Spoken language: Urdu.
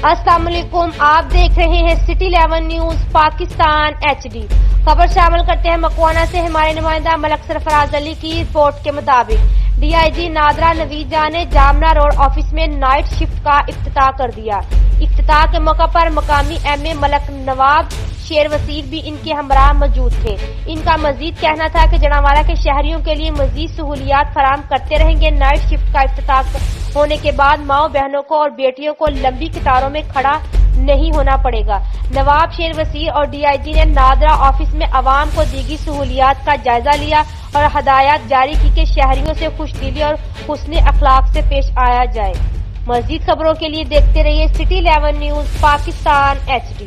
السلام علیکم، آپ دیکھ رہے ہیں سٹی 11 نیوز پاکستان HD۔ خبر شامل کرتے ہیں مکوانا سے ہمارے نمائندہ ملک سرفراز علی کی رپورٹ کے مطابق DIG نادرا نوید جان نے جامنہ روڈ آفس میں نائٹ شفٹ کا افتتاح کر دیا۔ افتتاح کے موقع پر مقامی MA ملک نواب شیر وسیع بھی ان کے ہمراہ موجود تھے۔ ان کا مزید کہنا تھا کہ جڑانوالہ کے شہریوں کے لیے مزید سہولیات فراہم کرتے رہیں گے۔ نائٹ شفٹ کا افتتاح ہونے کے بعد ماؤں بہنوں کو اور بیٹیوں کو لمبی قطاروں میں کھڑا نہیں ہونا پڑے گا۔ نواب شیر وسیع اور DIG نے نادرا آفس میں عوام کو دیگر سہولیات کا جائزہ لیا اور ہدایات جاری کی کہ شہریوں سے خوش دلی اور حسن اخلاق سے پیش آیا جائے۔ مزید خبروں کے لیے دیکھتے رہیے سٹی 11 نیوز پاکستان HD۔